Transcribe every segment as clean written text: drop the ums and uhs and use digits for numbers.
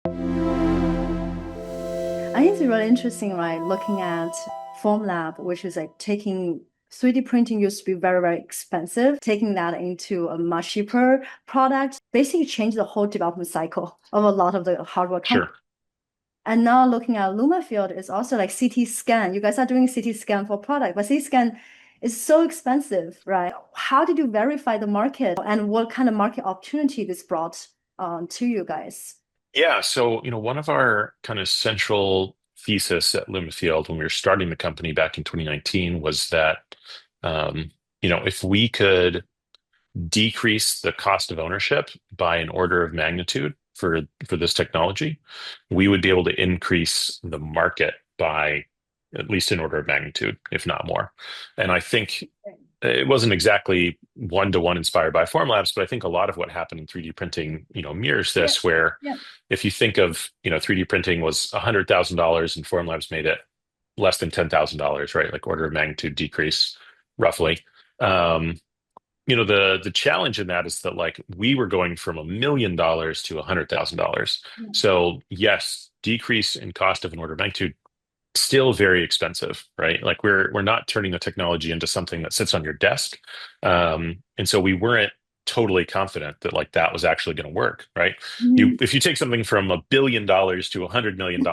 I think it's really interesting, right? Looking at Formlab, which is like taking 3D printing used to be very, very expensive, taking that into a much cheaper product, basically changed the whole development cycle of a lot of the hardware companies. Sure. And now looking at Lumafield is also like CT scan. You guys are doing CT scan for product, but CT scan is so expensive, right? How did you verify the market and what kind of market opportunity this brought to you guys? Yeah. So, one of our kind of central thesis at Limafield when we were starting the company back in 2019 was that, um, if we could decrease the cost of ownership by an order of magnitude for this technology, we would be able to increase the market by at least an order of magnitude, if not more. And I think it wasn't exactly one-to-one inspired by Formlabs, but I think a lot of what happened in 3D printing, mirrors Yeah, this, where yeah. if you think of, 3D printing was $100,000 and Formlabs made it less than $10,000, right? Like order of magnitude decrease, roughly. Um, the challenge in that is that like we were going from $1 million to $100,000. Yeah. So yes, decrease in cost of an order of magnitude, still very expensive, right? Like we're not turning the technology into something that sits on your desk. And so we weren't totally confident that like that was actually going to work, right? Mhm. If you take something from $1 billion to $100 million,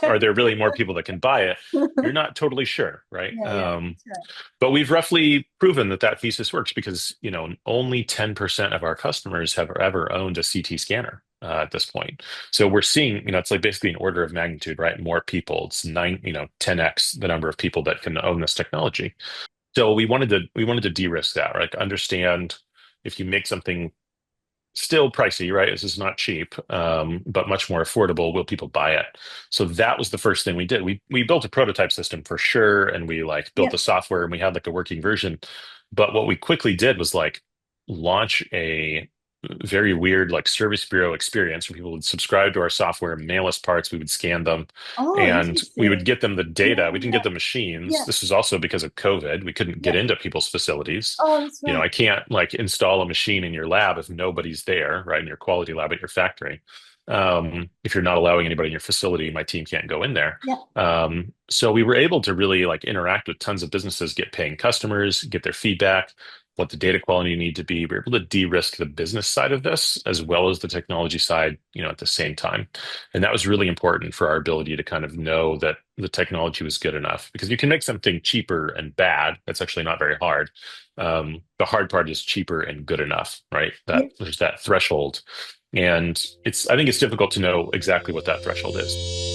are there really more people that can buy it? You're not totally sure, right? Yeah, yeah, that's right. But we've roughly proven that that thesis works because, only 10% of our customers have ever owned a CT scanner at this point. So we're seeing, it's like basically an order of magnitude, right? More people, it's 10x the number of people that can own this technology. So we wanted to de-risk that, right? Understand if you make something still pricey, right? This is not cheap, but much more affordable. Will people buy it? So that was the first thing we did. We built a prototype system for sure, and we like built Yeah. the software, and we had like a working version. But what we quickly did was like launch a very weird like service bureau experience where people would subscribe to our software, mail us parts, we would scan them, Oh, and we would interesting. get them the data. We didn't Yeah, get the machines. yeah, This was also because of COVID. We couldn't yeah. get into people's facilities. Oh, that's right. I can't like install a machine in your lab if nobody's there, right? In your quality lab at your factory. If you're not allowing anybody in your facility, my team can't go in there. Yeah. So we were able to really like interact with tons of businesses, get paying customers, get their feedback, what the data quality need to be. We're able to de-risk the business side of this as well as the technology side, at the same time. And that was really important for our ability to kind of know that the technology was good enough because you can make something cheaper and bad. That's actually not very hard. The hard part is cheaper and good enough, right? Yeah. That there's that threshold. And I think it's difficult to know exactly what that threshold is.